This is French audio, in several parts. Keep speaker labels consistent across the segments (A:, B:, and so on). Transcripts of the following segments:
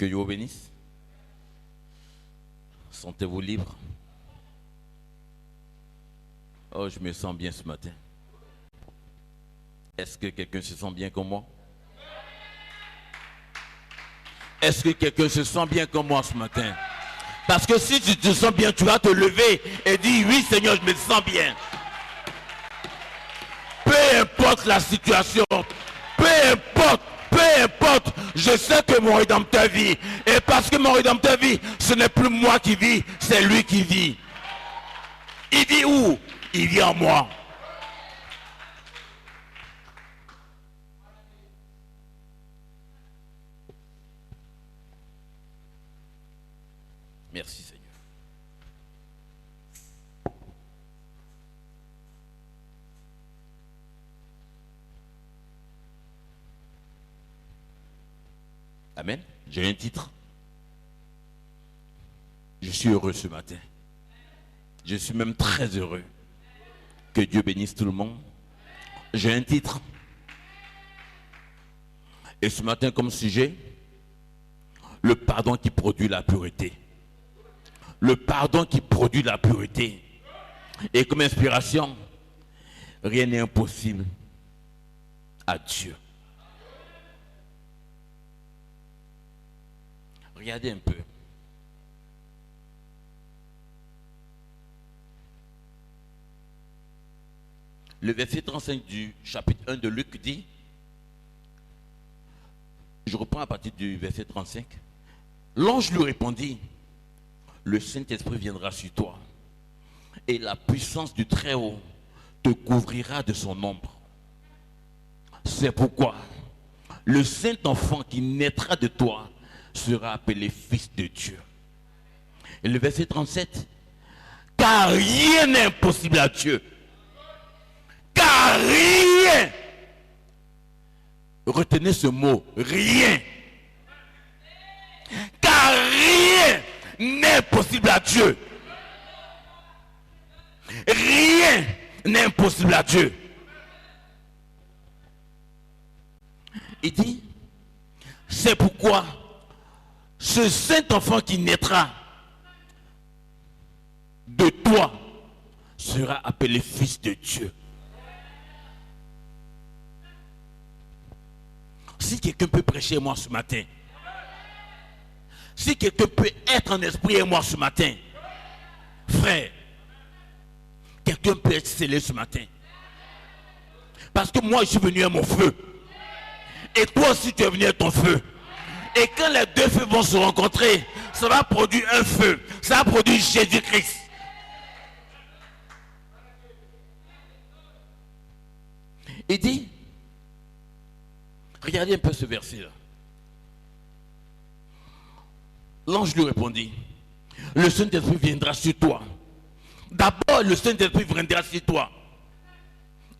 A: Que Dieu vous bénisse. Sentez-vous libre. Oh, je me sens bien ce matin. Est-ce que quelqu'un se sent bien comme moi? Est-ce que quelqu'un se sent bien comme moi ce matin? Parce que si tu te sens bien, tu vas te lever et dire oui Seigneur, je me sens bien. Peu importe la situation, peu importe, je sais que mon Rédempteur vit. Et parce que mon Rédempteur vit, ce n'est plus moi qui vis, c'est lui qui vit. Il vit où? Il vit en moi. Merci Seigneur. Amen. J'ai un titre. Je suis heureux ce matin. Je suis même très heureux. Que Dieu bénisse tout le monde. J'ai un titre. Et ce matin comme sujet, le pardon qui produit la pureté. Le pardon qui produit la pureté. Et comme inspiration, rien n'est impossible à Dieu. Regardez un peu. Le verset 35 du chapitre 1 de Luc dit, je reprends à partir du verset 35, l'ange lui répondit, le Saint-Esprit viendra sur toi et la puissance du Très-Haut te couvrira de son ombre. C'est pourquoi le Saint-Enfant qui naîtra de toi sera appelé Fils de Dieu. Et le verset 37, car rien n'est impossible à Dieu. Car rien. Retenez ce mot, rien. Car rien n'est impossible à Dieu. Rien n'est impossible à Dieu. Il dit, c'est pourquoi ce Saint-Enfant qui naîtra de toi sera appelé Fils de Dieu. Si quelqu'un peut prêcher moi ce matin, si quelqu'un peut être en esprit et moi ce matin, frère, quelqu'un peut être scellé ce matin. Parce que moi je suis venu à mon feu. Et toi aussi tu es venu à ton feu. Et quand les deux feux vont se rencontrer, ça va produire un feu. Ça va produire Jésus-Christ. Il dit, regardez un peu ce verset-là. L'ange lui répondit, le Saint-Esprit viendra sur toi. D'abord, le Saint-Esprit viendra sur toi.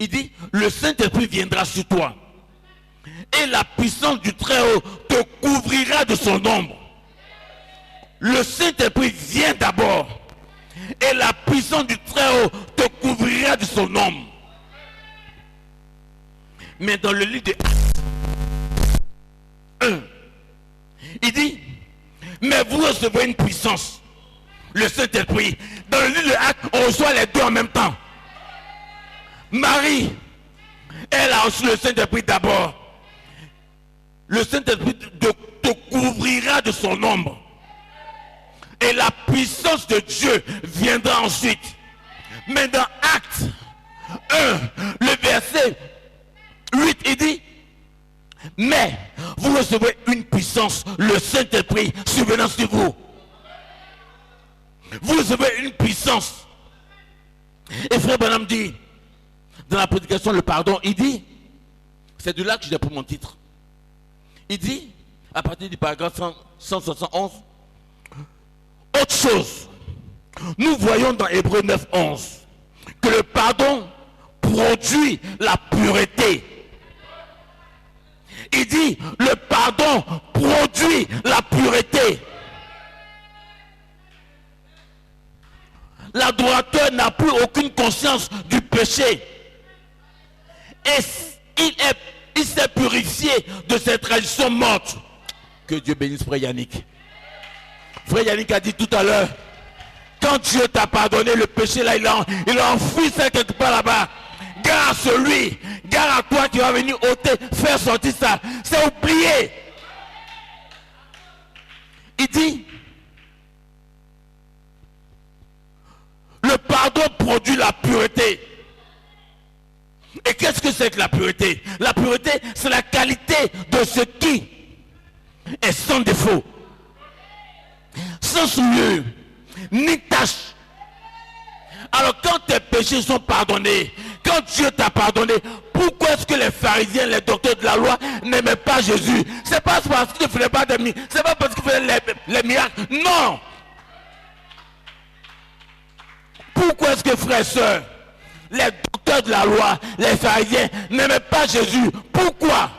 A: Il dit, le Saint-Esprit viendra sur toi. Et la puissance du Très-Haut te couvrira de son ombre. Le Saint-Esprit vient d'abord. Et la puissance du Très-Haut te couvrira de son ombre. Mais dans le livre de Actes 1, il dit, mais vous recevrez une puissance. Le Saint-Esprit. Dans le livre de Actes, on reçoit les deux en même temps. Marie, elle a reçu le Saint-Esprit d'abord. Le Saint-Esprit te couvrira de son ombre. Et la puissance de Dieu viendra ensuite. Mais dans Actes 1, le verset 8, il dit, mais vous recevrez une puissance, le Saint-Esprit survenant sur vous. Vous recevez une puissance. Et frère Branham dit, dans la prédication, le pardon, il dit, c'est de là que j'ai pris mon titre. Il dit, à partir du paragraphe 171, autre chose, nous voyons dans Hébreux 9, 11, que le pardon produit la pureté. Il dit, le pardon produit la pureté. L'adorateur n'a plus aucune conscience du péché. Et il s'est purifié de ses traditions mortes. Que Dieu bénisse Frère Yannick. Frère Yannick a dit tout à l'heure, quand Dieu t'a pardonné le péché là, il a enfoui ça quelque part là-bas. Gare à celui, gare à toi qui va venir ôter, faire sortir ça. C'est oublié. Il dit, le pardon produit la pureté. Et qu'est-ce que c'est que la pureté? La pureté, c'est la qualité de ce qui est sans défaut, sans souillure, ni tache. Alors quand tes péchés sont pardonnés, quand Dieu t'a pardonné, pourquoi est-ce que les pharisiens, les docteurs de la loi n'aimaient pas Jésus? C'est pas parce qu'ils ne faisaient pas de miracles, c'est pas parce qu'ils faisaient les miracles, non. Pourquoi est-ce que frères et sœurs, les docteurs de la loi, les pharisiens n'aimaient pas Jésus? Pourquoi?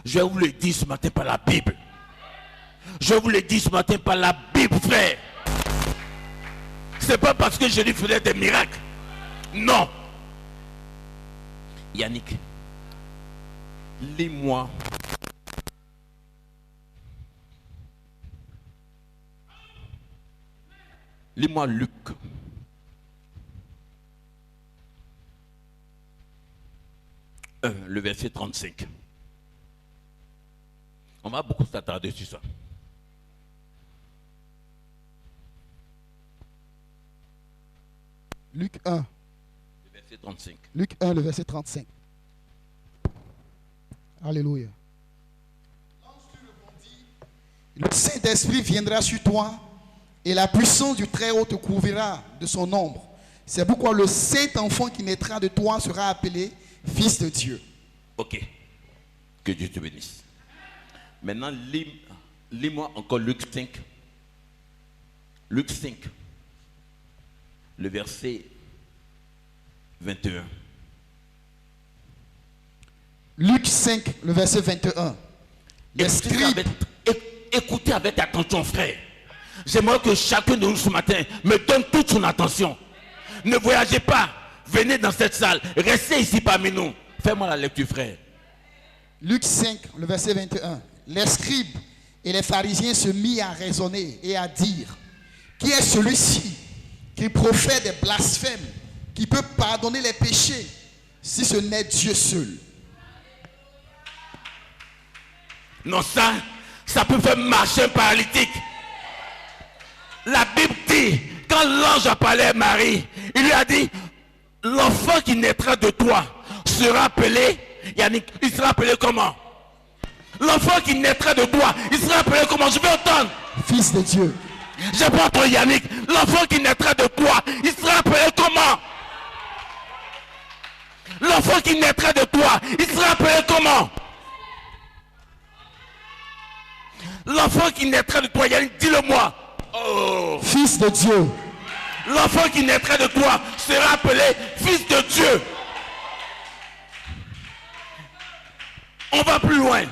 A: Je vous le dis ce matin par la Bible. Je vous le dis ce matin par la Bible, frère. C'est pas parce que Jésus faisait des miracles. Non. Yannick, lis-moi. Lis-moi Luc. Le verset 35. On va beaucoup s'attarder sur ça.
B: Luc 1.
A: Le verset 35.
B: Luc 1, le verset 35. Alléluia. Le Saint-Esprit viendra sur toi et la puissance du Très-Haut te couvrira de son ombre. C'est pourquoi le Saint-Enfant qui naîtra de toi sera appelé Fils de Dieu.
A: Ok. Que Dieu te bénisse. Maintenant, lis-moi encore Luc 5. Luc 5. Le verset 21.
B: Luc 5, le verset 21.
A: Écoutez avec attention, frère. J'aimerais que chacun de nous ce matin me donne toute son attention. Ne voyagez pas. Venez dans cette salle. Restez ici parmi nous. Fais-moi la lecture, frère.
B: Luc 5, le verset 21. Les scribes et les pharisiens se mirent à raisonner et à dire: qui est celui-ci qui profère des blasphèmes, qui peut pardonner les péchés, si ce n'est Dieu seul?
A: Non, ça peut faire marcher un paralytique. La Bible dit, quand l'ange a parlé à Marie, il lui a dit, l'enfant qui naîtra de toi sera appelé, Yannick, il sera appelé comment? L'enfant qui naîtra de toi, il sera appelé comment? Je vais entendre.
B: Fils de Dieu.
A: Je peux entendre Yannick. L'enfant qui naîtra de toi, il sera appelé comment? L'enfant qui naîtra de toi, il sera appelé comment? L'enfant qui naîtra de toi, Yannick, dis-le-moi. Oh.
B: Fils de Dieu.
A: L'enfant qui naîtra de toi sera appelé Fils de Dieu. On va plus loin.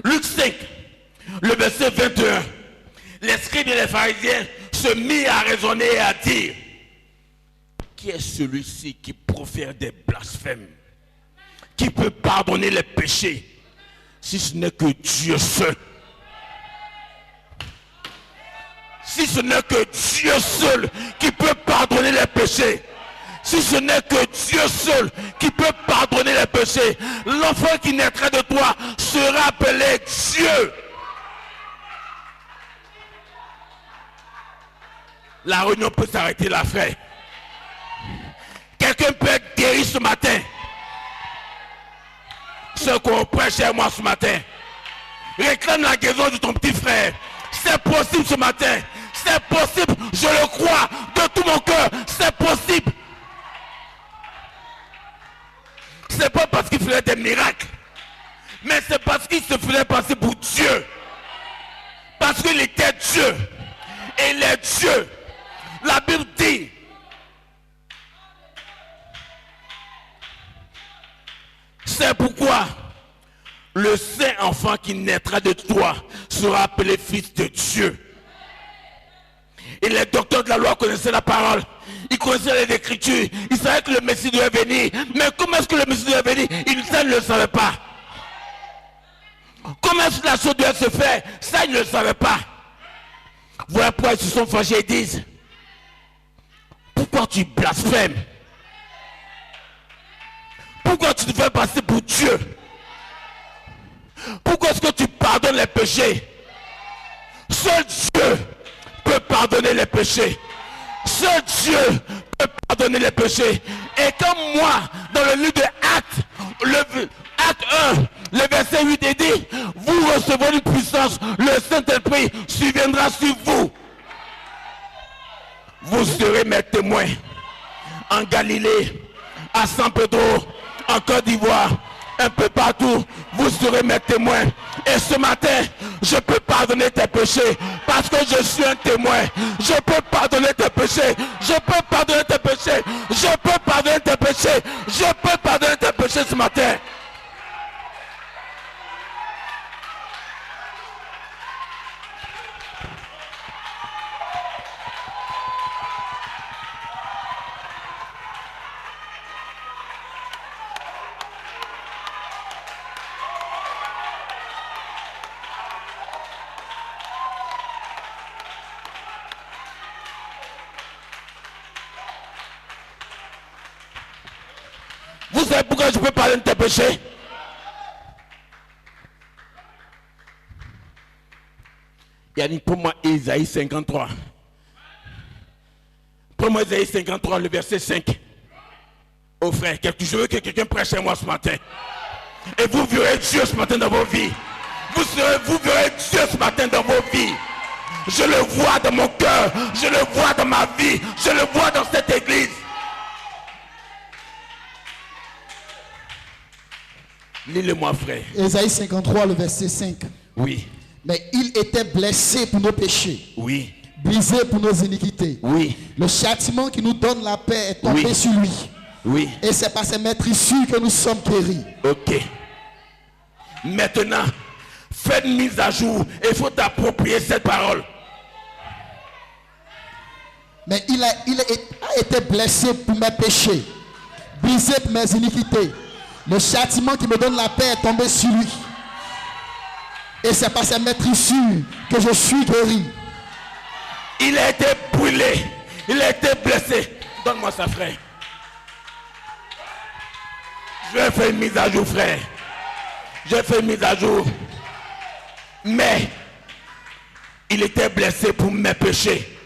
A: Luc 5, le verset 21. Les scribes et les pharisiens se mirent à raisonner et à dire: qui est celui-ci qui profère des blasphèmes, qui peut pardonner les péchés, si ce n'est que Dieu seul? Si ce n'est que Dieu seul qui peut pardonner les péchés, si ce n'est que Dieu seul qui peut pardonner les péchés, l'enfant qui naîtra de toi sera appelé Dieu. La réunion peut s'arrêter là, frère. Quelqu'un peut être guéri ce matin. Ce qu'on prêche chez moi ce matin. Réclame la guérison de ton petit frère. C'est possible ce matin. C'est possible. Je le crois de tout mon cœur. C'est possible. C'est pas parce qu'il faisait des miracles, mais c'est parce qu'il se faisait passer pour Dieu. Parce qu'il était Dieu. Et il est Dieu. La Bible dit, c'est pourquoi le saint enfant qui naîtra de toi sera appelé Fils de Dieu. Et les docteurs de la loi connaissaient la parole. Ils connaissaient les Écritures. Ils savaient que le Messie devait venir. Mais comment est-ce que le Messie devait venir? Ils ne le savaient pas. Comment est-ce que la chose doit se faire? Ça, ils ne le savaient pas. Voilà pourquoi ils se sont fâchés et disent, pourquoi tu blasphèmes? Pourquoi tu te fais passer pour Dieu? Pourquoi est-ce que tu pardonnes les péchés? Seul Dieu peut pardonner les péchés. Seul Dieu peut pardonner les péchés. Et comme moi, dans le livre de Actes, Acte 1, le verset 8 est dit, vous recevrez une puissance, le Saint-Esprit surviendra sur vous. Vous serez mes témoins en Galilée, à San Pedro, en Côte d'Ivoire, un peu partout, vous serez mes témoins. Et ce matin, je peux pardonner tes péchés parce que je suis un témoin. Je peux pardonner tes péchés. Je peux pardonner tes péchés. Je peux pardonner tes péchés. Je peux pardonner tes péchés ce matin. Vous savez pourquoi je peux parler de tes péchés? Yannick, pour moi, Isaïe 53. Pour moi, Isaïe 53, le verset 5. Oh frère, je veux que quelqu'un prêche à moi ce matin. Et vous verrez Dieu ce matin dans vos vies. Vous verrez Dieu ce matin dans vos vies. Je le vois dans mon cœur. Je le vois dans ma vie. Je le vois dans cette église. Lis-le-moi, frère.
B: Ésaïe 53, le verset 5.
A: Oui.
B: Mais il était blessé pour nos péchés.
A: Oui.
B: Brisé pour nos iniquités.
A: Oui.
B: Le châtiment qui nous donne la paix est tombé sur lui.
A: Oui.
B: Et c'est par ses maîtrissures que nous sommes guéris.
A: Ok. Maintenant, faites une mise à jour. Il faut t'approprier cette parole.
B: Mais il a été blessé pour mes péchés. Brisé pour mes iniquités. Le châtiment qui me donne la paix est tombé sur lui. Et c'est par ses maîtrissures que je suis guéri.
A: Il a été brûlé. Il a été blessé. Donne-moi ça, frère. Je vais faire une mise à jour, frère. Je vais faire une mise à jour. Mais il était blessé pour mes péchés.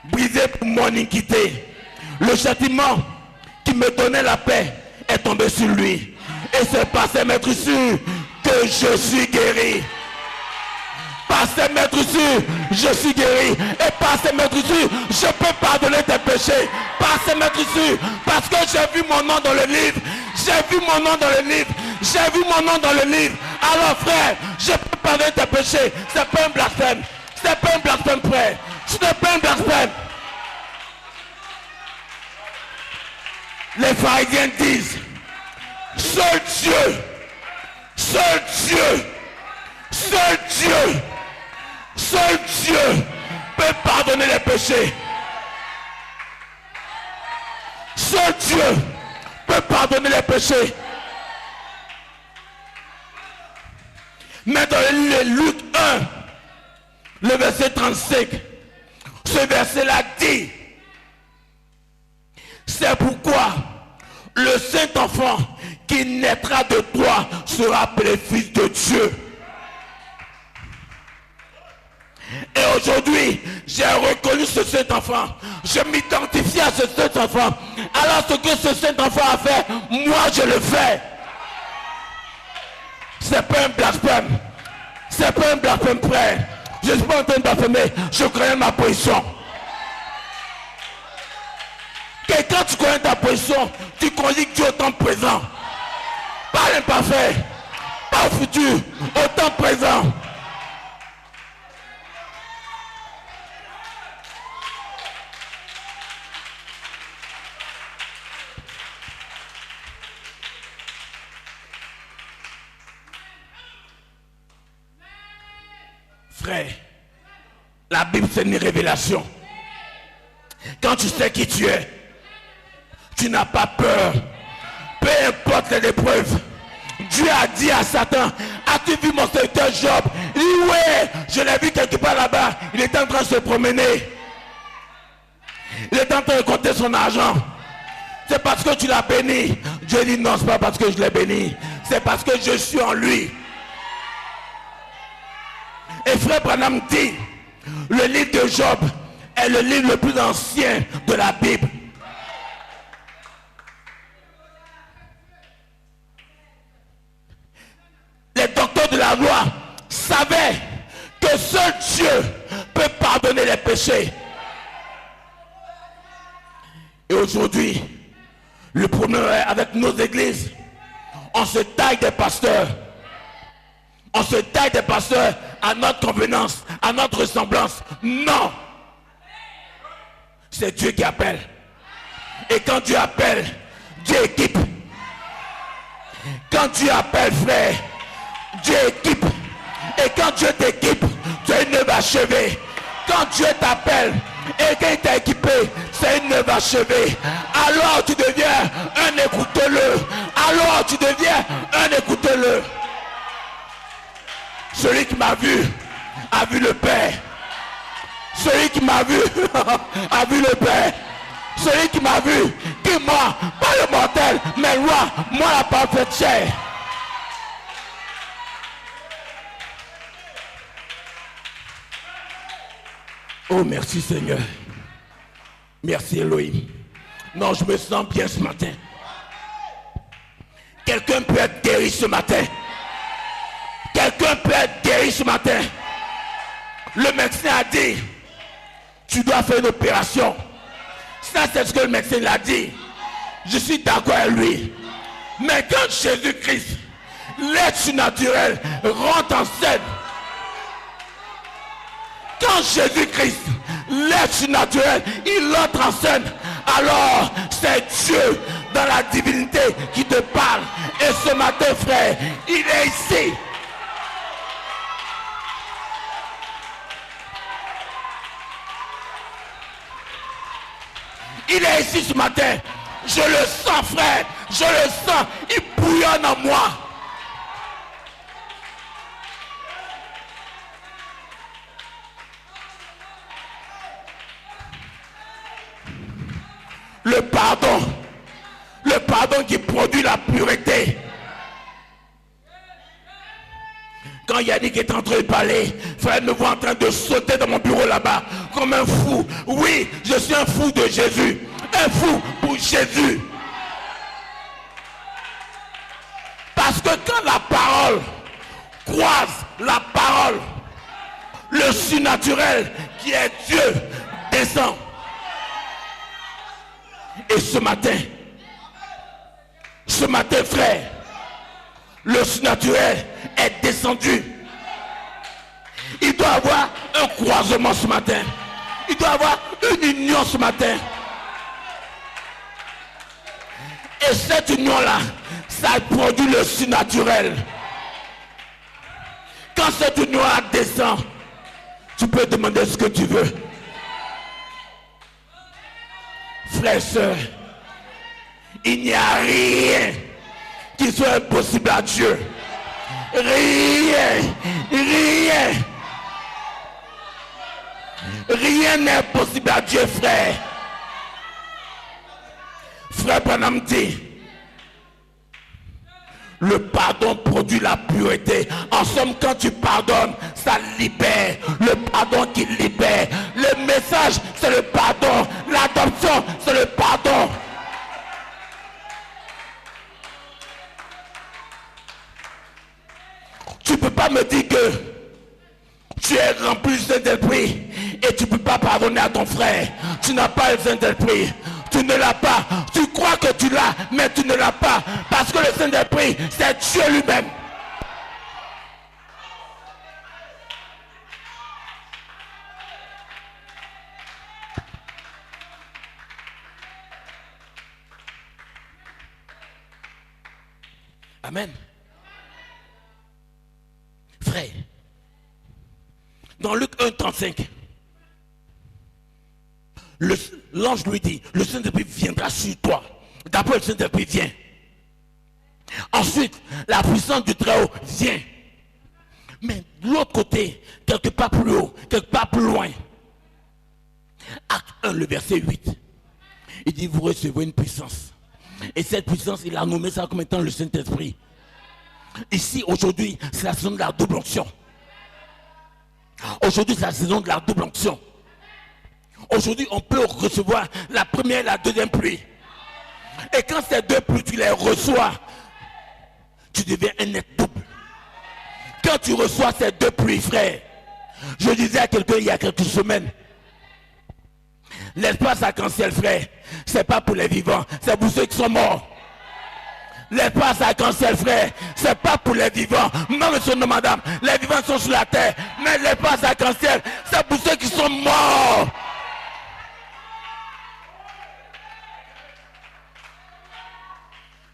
A: Brisé pour mon iniquité. Le châtiment qui me donnait la paix est tombé sur lui. Et c'est par ses maîtrissures que je suis guéri. Par ses maîtrissures, je suis guéri. Et par ses maîtrissures, je peux pardonner tes péchés. Par ses maîtrissures, parce que j'ai vu mon nom dans le livre. J'ai vu mon nom dans le livre. J'ai vu mon nom dans le livre. Alors frère, je peux pardonner tes péchés. C'est pas un blasphème. C'est pas un blasphème, frère. Ce n'est pas un blasphème. Les pharisiens disent, seul Dieu, seul Dieu, seul Dieu, seul Dieu peut pardonner les péchés. Seul Dieu peut pardonner les péchés. Mais dans Luc 1, le verset 35, ce verset-là dit, c'est pourquoi le Saint-Enfant qui naîtra de toi sera appelé Fils de Dieu. Et aujourd'hui, j'ai reconnu ce Saint-Enfant. Je m'identifie à ce Saint-Enfant. Alors ce que ce Saint-Enfant a fait, moi je le fais. C'est pas un blasphème. C'est pas un blasphème, frère. Je ne suis pas en train de blasphémer. Je connais ma position. Et quand tu connais ta position, tu connais Dieu au temps présent. Pas l'imparfait, pas au futur, au temps présent. Frère, la Bible c'est une révélation. Quand tu sais qui tu es, tu n'as pas peur. Peu importe les épreuves, Dieu a dit à Satan, as-tu vu mon serviteur Job? Il dit, oui, je l'ai vu quelque part là-bas. Il était en train de se promener. Il était en train de compter son argent. C'est parce que tu l'as béni. Dieu dit, non, c'est pas parce que je l'ai béni. C'est parce que je suis en lui. Et frère Branham dit, le livre de Job est le livre le plus ancien de la Bible. Les docteurs de la loi savaient que seul Dieu peut pardonner les péchés. Et aujourd'hui, le problème est avec nos églises. On se taille des pasteurs. On se taille des pasteurs à notre convenance, à notre ressemblance. Non. C'est Dieu qui appelle. Et quand Dieu appelle, Dieu équipe. Quand Dieu appelle, frère, Dieu équipe. Et quand Dieu t'équipe, tu as une œuvre achevée. Quand Dieu t'appelle et qu'il t'a équipé, c'est une œuvre achevée. Alors tu deviens un écoute-le. Alors tu deviens un écoute-le. Celui qui m'a vu a vu le Père. Celui qui m'a vu a vu le Père. Celui qui m'a vu, qui moi, pas le mortel, mais moi la parfaite chair. Oh, merci Seigneur. Merci Elohim. Non, je me sens bien ce matin. Quelqu'un peut être guéri ce matin. Quelqu'un peut être guéri ce matin. Le médecin a dit, tu dois faire une opération. Ça, c'est ce que le médecin l'a dit. Je suis d'accord avec lui. Mais quand Jésus-Christ, l'être naturel, rentre en scène, quand Jésus-Christ, l'être naturel, il entre en scène, alors c'est Dieu dans la divinité qui te parle. Et ce matin, frère, il est ici. Il est ici ce matin. Je le sens, frère. Je le sens. Il bouillonne en moi. Le pardon qui produit la pureté. Quand Yannick est en train de parler, frère me voit en train de sauter dans mon bureau là-bas comme un fou. Oui, je suis un fou de Jésus. Un fou pour Jésus. Parce que quand la parole croise la parole, le surnaturel qui est Dieu descend. Et ce matin, frère, le surnaturel est descendu. Il doit avoir un croisement ce matin. Il doit avoir une union ce matin. Et cette union-là, ça produit le surnaturel. Quand cette union-là descend, tu peux demander ce que tu veux. Frères, sœurs, il n'y a rien qui soit impossible à Dieu. Rien. Rien n'est impossible à Dieu, frère. Frère Branham dit, le pardon produit la pureté. En somme, quand tu pardonnes, ça libère. Le pardon qui libère. Le message, c'est le pardon. L'adoption, c'est le pardon. Tu ne peux pas me dire que tu es rempli du Saint-Esprit et tu ne peux pas pardonner à ton frère. Tu n'as pas le Saint-Esprit. Tu ne l'as pas. Tu crois que tu l'as, mais tu ne l'as pas. Parce que le Saint-Esprit, c'est Dieu lui-même. Amen. Frère, dans Luc 1,35, l'ange lui dit, le Saint-Esprit viendra sur toi. D'abord, le Saint-Esprit vient. Ensuite, la puissance du Très-Haut vient. Mais de l'autre côté, quelque part plus haut, quelque part plus loin, Acte 1, le verset 8, il dit, vous recevrez une puissance. Et cette puissance, il a nommé ça comme étant le Saint-Esprit. Ici, aujourd'hui, c'est la saison de la double onction. Aujourd'hui, c'est la saison de la double onction. Aujourd'hui, on peut recevoir la première et la deuxième pluie. Et quand ces deux pluies, tu les reçois, tu deviens un être double. Quand tu reçois ces deux pluies, frère, je disais à quelqu'un il y a quelques semaines, l'espace arc-en-ciel, frère, c'est pas pour les vivants, c'est pour ceux qui sont morts. L'espace arc-en-ciel, frère, c'est pas pour les vivants. Non, monsieur, non, madame, les vivants sont sur la terre, mais l'espace arc-en-ciel, c'est pour ceux qui sont morts.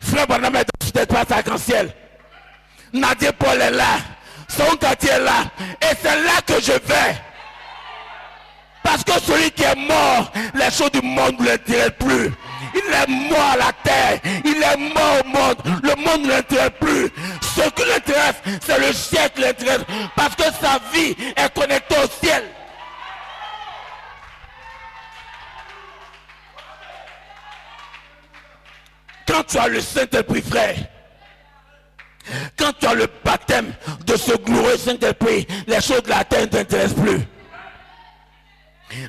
A: Frère Bonhomme est dans cet espace arc-en-ciel. Nadia Paul est là. Son quartier est là. Et c'est là que je vais. Parce que celui qui est mort, les choses du monde ne l'intéressent plus. Il est mort à la terre. Il est mort au monde. Le monde ne l'intéresse plus. Ce qui l'intéresse, c'est le ciel qui l'intéresse. Parce que sa vie est connectée au ciel. Quand tu as le Saint-Esprit, frère, quand tu as le baptême de ce glorieux Saint-Esprit, les choses de la terre ne t'intéressent plus.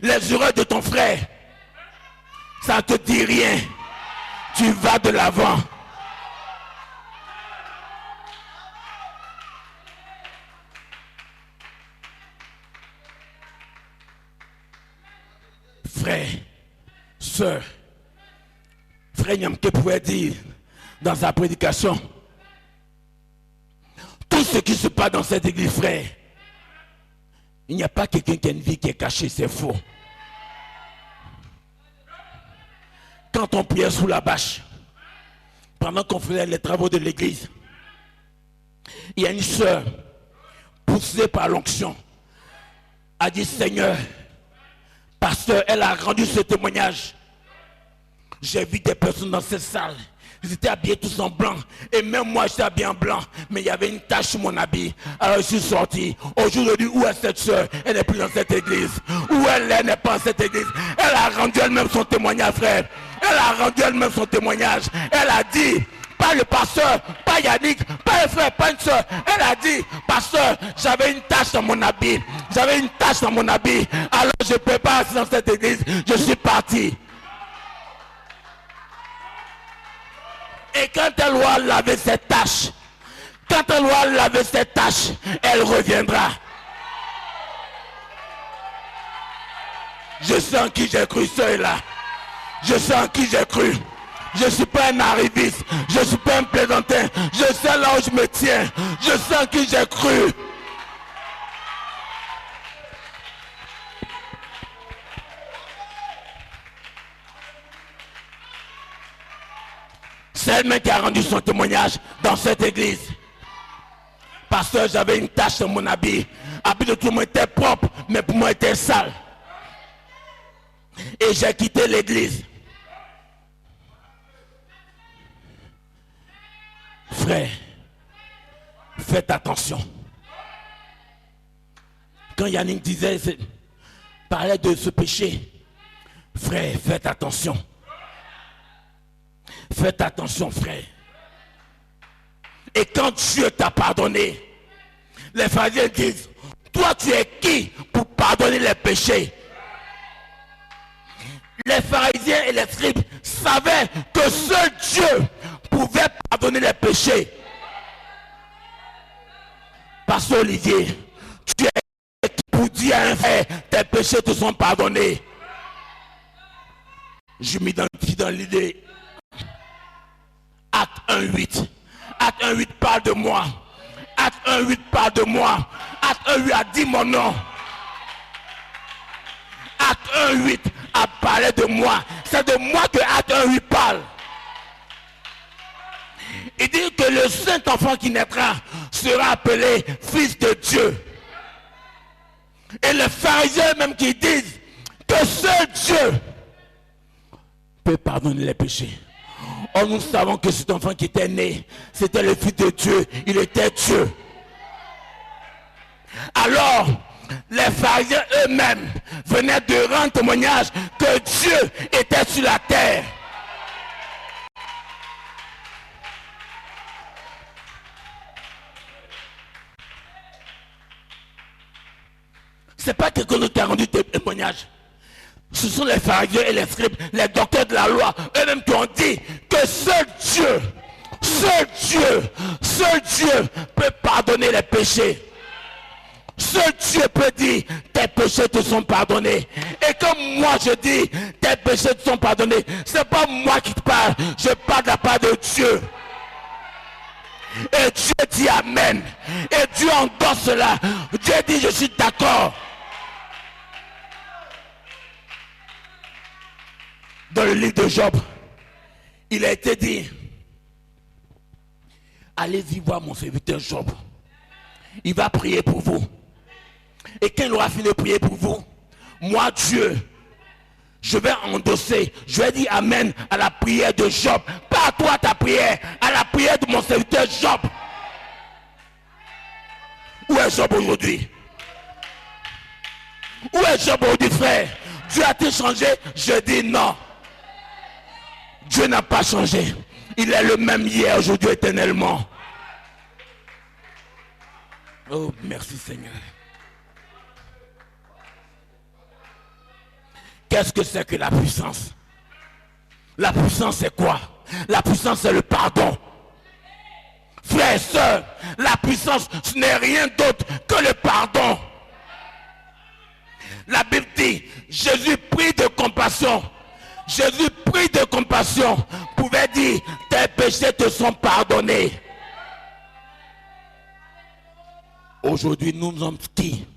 A: Les erreurs de ton frère, ça ne te dit rien. Tu vas de l'avant. Frère, sœur, Frère Nyamke pouvait dire dans sa prédication, tout ce qui se passe dans cette église, frère, il n'y a pas quelqu'un qui a une vie qui est cachée, c'est faux. Quand on priait sous la bâche, pendant qu'on faisait les travaux de l'église, il y a une sœur, poussée par l'onction, a dit, Seigneur, pasteur, elle a rendu ce témoignage. J'ai vu des personnes dans cette salle. Ils étaient habillés tous en blanc. Et même moi, j'étais habillé en blanc. Mais il y avait une tache sur mon habit. Alors je suis sorti. Aujourd'hui, où est cette soeur? Elle n'est plus dans cette église. Où elle est, n'est pas dans cette église. Elle a rendu elle-même son témoignage, frère. Elle a rendu elle-même son témoignage. Elle a dit, pas le pasteur, pas Yannick, pas le frère, pas une soeur. Elle a dit, pasteur, j'avais une tache dans mon habit. J'avais une tache dans mon habit. Alors je ne peux pas rester dans cette église. Je suis parti. Et quand elle va laver cette tâche, elle reviendra. Je sais en qui j'ai cru, ceux-là. Je sais en qui j'ai cru. Je ne suis pas un arriviste. Je ne suis pas un plaisantin. Je sais là où je me tiens. Je sais en qui j'ai cru. C'est elle-même qui a rendu son témoignage dans cette église. Pasteur, j'avais une tache sur mon habit. L'habit de tout le monde était propre, mais pour moi était sale. Et j'ai quitté l'église. Frère, faites attention. Quand Yannick parlait de ce péché, frère, faites attention. Faites attention, frère. Et quand Dieu t'a pardonné, les pharisiens disent, toi tu es qui pour pardonner les péchés? Les pharisiens et les scribes savaient que seul Dieu pouvait pardonner les péchés. Pasteur Olivier, tu es qui pour dire à un frère, tes péchés te sont pardonnés? Je m'identifie dans l'idée. Acte 1.8. Acte 1.8 parle de moi. Acte 1.8 parle de moi. Acte 1.8 a dit mon nom. Acte 1.8 a parlé de moi. C'est de moi que Acte 1.8 parle. Il dit que le saint enfant qui naîtra sera appelé fils de Dieu. Et les pharisiens même qui disent que seul Dieu peut pardonner les péchés. Oh, nous savons que cet enfant qui était né, c'était le Fils de Dieu. Il était Dieu. Alors, les pharisiens eux-mêmes venaient de rendre témoignage que Dieu était sur la terre. C'est pas quelqu'un d'autre qui a rendu témoignage. Ce sont les pharisiens et les scribes, les docteurs de la loi, eux-mêmes qui ont dit que seul Dieu peut pardonner les péchés. Seul Dieu peut dire, tes péchés te sont pardonnés. Et comme moi je dis, tes péchés te sont pardonnés, c'est pas moi qui te parle, je parle de la part de Dieu. Et Dieu dit Amen. Et Dieu endosse cela. Dieu dit, je suis d'accord. Dans le livre de Job, il a été dit, allez-y voir mon serviteur Job. Il va prier pour vous. Et quand il aura fini de prier pour vous, moi Dieu, je vais endosser, je vais dire Amen à la prière de Job. Pas à toi ta prière, à la prière de mon serviteur Job. Où est Job aujourd'hui? Où est Job aujourd'hui, frère? Dieu a-t-il changé? Je dis non. Dieu n'a pas changé. Il est le même hier, aujourd'hui, éternellement. Oh, merci Seigneur. Qu'est-ce que c'est que la puissance? La puissance c'est quoi? La puissance c'est le pardon. Frères et sœurs, la puissance ce n'est rien d'autre que le pardon. La Bible dit, Jésus pris de compassion. Jésus pris de compassion pouvait dire, tes péchés te sont pardonnés. Aujourd'hui, nous sommes qui?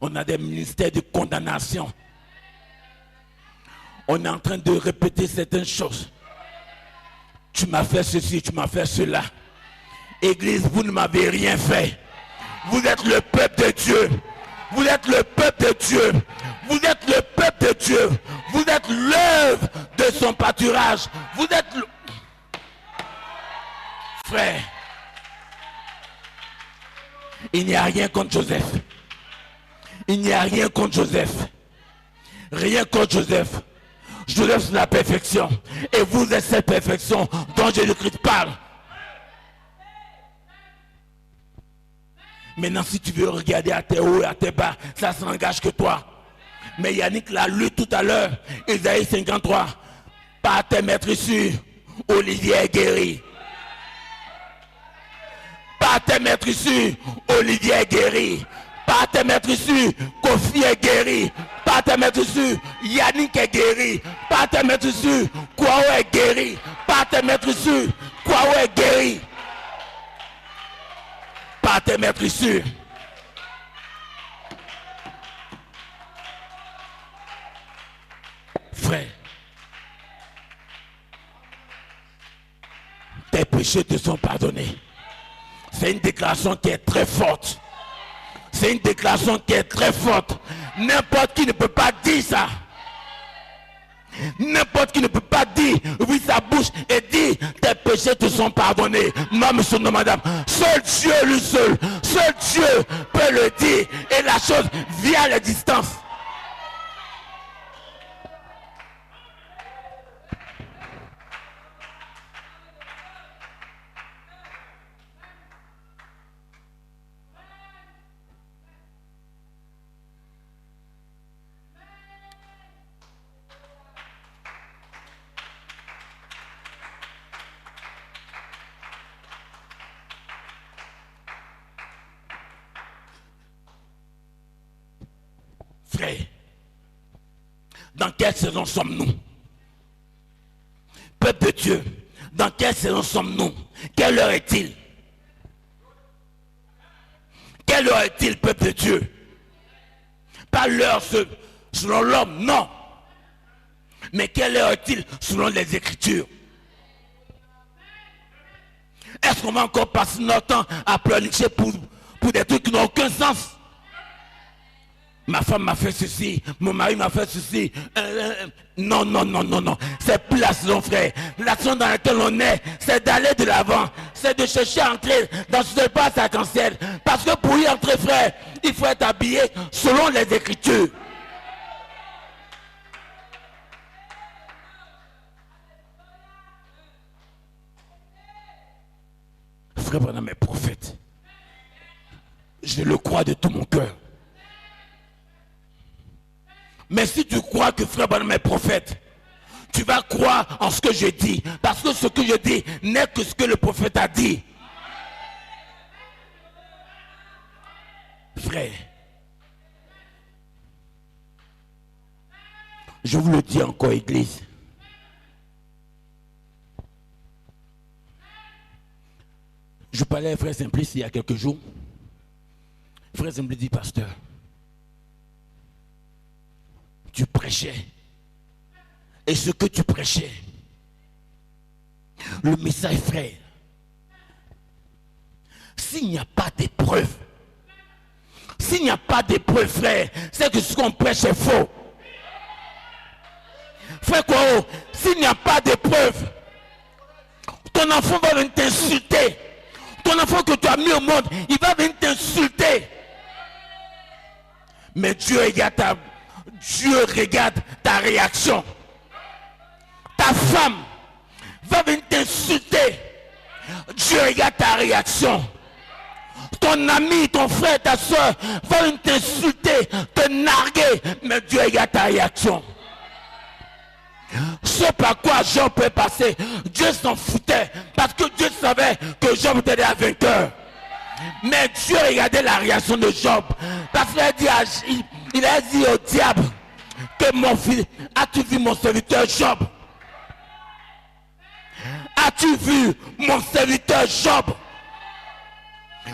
A: On a des ministères de condamnation. On est en train de répéter certaines choses. Tu m'as fait ceci, tu m'as fait cela. Église, vous ne m'avez rien fait. Vous êtes le peuple de Dieu. Vous êtes le peuple de Dieu. Vous êtes le peuple de Dieu. Vous êtes l'œuvre de son pâturage. Vous êtes le... Frère, il n'y a rien contre Joseph. Il n'y a rien contre Joseph. Rien contre Joseph. Joseph c'est la perfection. Et vous êtes cette perfection dont Jésus-Christ parle. Maintenant, si tu veux regarder à tes hauts et à tes bas, ça s'engage que toi. Mais Yannick l'a lu tout à l'heure. Isaïe 53. Par tes maîtresses, Olivier est guéri. Par tes maîtresses, Olivier est guéri. Par tes maîtresses, Kofi est guéri. Par tes maîtresses, Yannick est guéri. Par tes maîtresses, Kwao est guéri. Par tes maîtresses, Kwao est guéri. Par tes maîtresses. Frère, tes péchés te sont pardonnés. C'est une déclaration qui est très forte. C'est une déclaration qui est très forte. N'importe qui ne peut pas dire ça. N'importe qui ne peut pas dire, ouvrir sa bouche et dire tes péchés te sont pardonnés. Non, monsieur, non, madame. Seul Dieu, lui seul. Seul Dieu peut le dire. Et la chose vient à la distance. Frère, dans quelle saison sommes-nous? Peuple de Dieu, dans quelle saison sommes-nous? Quelle heure est-il? Quelle heure est-il, peuple de Dieu? Pas l'heure selon l'homme, non. Mais quelle heure est-il selon les Écritures? Est-ce qu'on va encore passer notre temps à pleurnicher pour des trucs qui n'ont aucun sens? Ma femme m'a fait ceci, mon mari m'a fait ceci. Non, non, non, non, non. C'est plus la saison, frère. La saison dans laquelle on est, c'est d'aller de l'avant. C'est de chercher à entrer dans ce espace arc-en-ciel. Parce que pour y entrer, frère, il faut être habillé selon les Écritures. Frère Branham est prophète. Je le crois de tout mon cœur. Mais si tu crois que frère Branham est prophète, tu vas croire en ce que je dis. Parce que ce que je dis n'est que ce que le prophète a dit. Frère, je vous le dis encore, église. Je parlais à frère Simplice il y a quelques jours. Frère Simplice dit, pasteur, tu prêchais. Et ce que tu prêchais, le message, frère, s'il n'y a pas d'épreuve, frère, c'est que ce qu'on prêche est faux. Frère Kwao, s'il n'y a pas d'épreuve, ton enfant va venir t'insulter. Ton enfant que tu as mis au monde, il va venir t'insulter. Mais Dieu regarde ta réaction. Ta femme va venir t'insulter. Dieu regarde ta réaction. Ton ami, ton frère, ta soeur va venir t'insulter, te narguer. Mais Dieu regarde ta réaction. Ce par quoi Job peut passer, Dieu s'en foutait. Parce que Dieu savait que Job était un vainqueur. Mais Dieu regardait la réaction de Job. Parce qu'il a dit au diable que mon fils, as-tu vu mon serviteur Job? As-tu vu mon serviteur Job?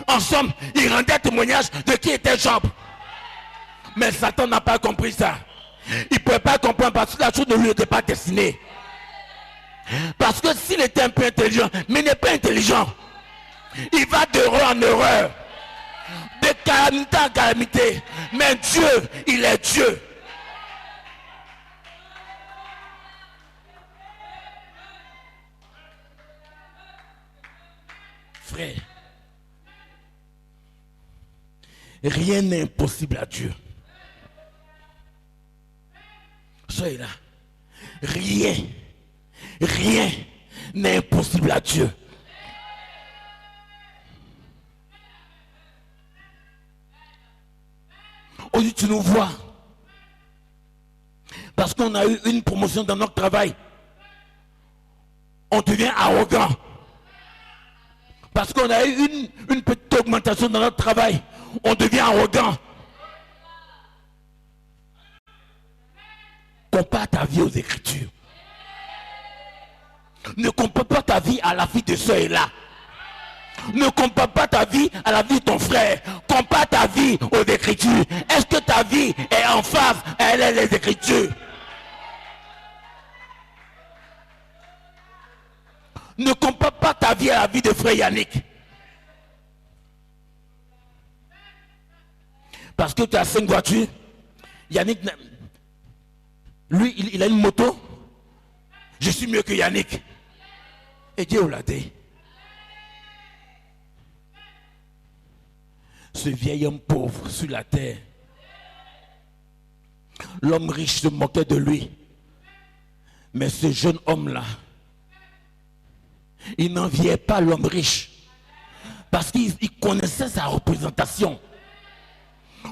A: En somme, il rendait témoignage de qui était Job. Mais Satan n'a pas compris ça. Il ne pouvait pas comprendre parce que la chose ne lui était pas destinée. Parce que s'il était un peu intelligent, mais il n'est pas intelligent, il va d'erreur en erreur, de calamité en calamité. Mais Dieu, il est Dieu. Frère, rien n'est impossible à Dieu. Soyez là. Rien n'est impossible à Dieu. Aujourd'hui, tu nous vois. Parce qu'on a eu une promotion dans notre travail. On devient arrogant. Parce qu'on a eu une petite augmentation dans notre travail. On devient arrogant. Compare ta vie aux Écritures. Ne compare pas ta vie à la vie de ceux là. Ne compare pas ta vie à la vie de ton frère. Compare ta vie aux Écritures. Est-ce que ta vie est en phase avec les Écritures? Ne compare pas ta vie à la vie de frère Yannick. Parce que tu as 5 voitures. Yannick, lui, il a une moto. Je suis mieux que Yannick. Et Dieu l'a dit. Ce vieil homme pauvre sur la terre. L'homme riche se moquait de lui. Mais ce jeune homme-là, il n'enviait pas l'homme riche. Parce qu'il connaissait sa représentation.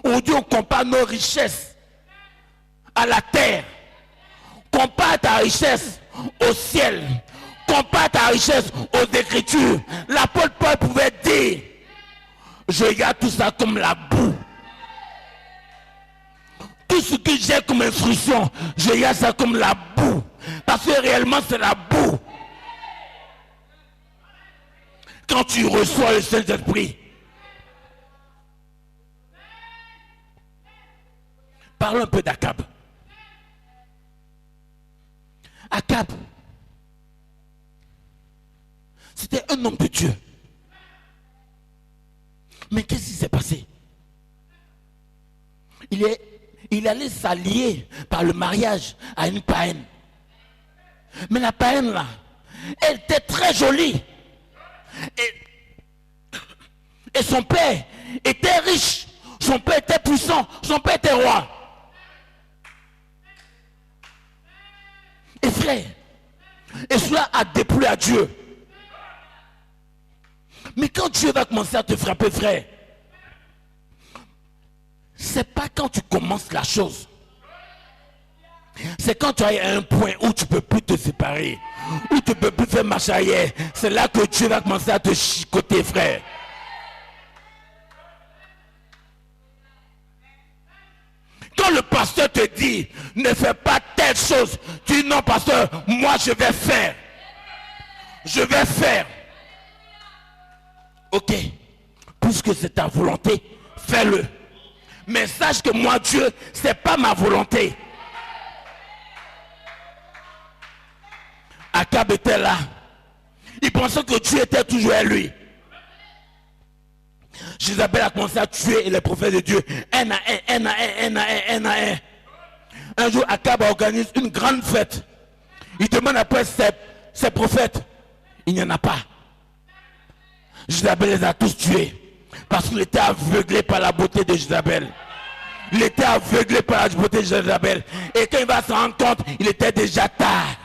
A: Aujourd'hui, on compare nos richesses à la terre. Compare ta richesse au ciel. Compare ta richesse aux Écritures. L'apôtre Paul pouvait dire, je regarde tout ça comme la boue. Tout ce que j'ai comme instruction, je regarde ça comme la boue. Parce que réellement, c'est la boue. Quand tu reçois le Saint-Esprit, parlons un peu d'Akab. Akab, c'était un homme de Dieu. Mais qu'est-ce qui s'est passé? Il est il allait s'allier par le mariage à une païenne. Mais la païenne là, elle était très jolie. Et son père était riche. Son père était puissant. Son père était roi. Et frère, et cela a déplu à Dieu. Mais quand Dieu va commencer à te frapper, frère, c'est pas quand tu commences la chose. C'est quand tu es à un point où tu ne peux plus te séparer, où tu ne peux plus faire marche arrière. C'est là que Dieu va commencer à te chicoter, frère. Quand le pasteur te dit, ne fais pas telle chose, tu dis non, pasteur, moi je vais faire. Je vais faire. Ok, puisque c'est ta volonté, fais-le. Mais sache que moi, Dieu, ce n'est pas ma volonté. Akab était là. Il pensait que Dieu était toujours à lui. Jézabel a commencé à tuer les prophètes de Dieu. Un à un. Un jour, Akab organise une grande fête. Il demande après ses prophètes. Il n'y en a pas. Jézabel les a tous tués. Parce qu'il était aveuglé par la beauté de Jézabel. Il était aveuglé par la beauté de Jézabel. Et quand il va se rendre compte, il était déjà tard.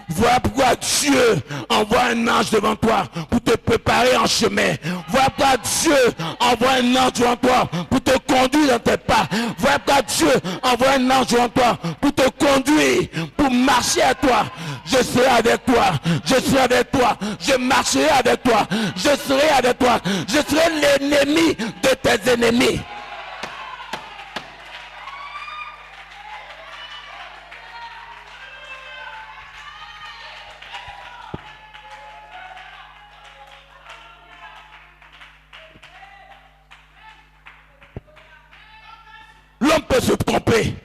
A: Voilà pourquoi Dieu envoie un ange devant toi pour te préparer en chemin. Voilà pourquoi Dieu envoie un ange devant toi pour te conduire dans tes pas. Voilà pourquoi Dieu envoie un ange devant toi pour te conduire, pour marcher à toi. Je serai avec toi, je serai avec toi, je marcherai avec toi, je serai avec toi, je serai l'ennemi de tes ennemis. L'homme peut se tromper,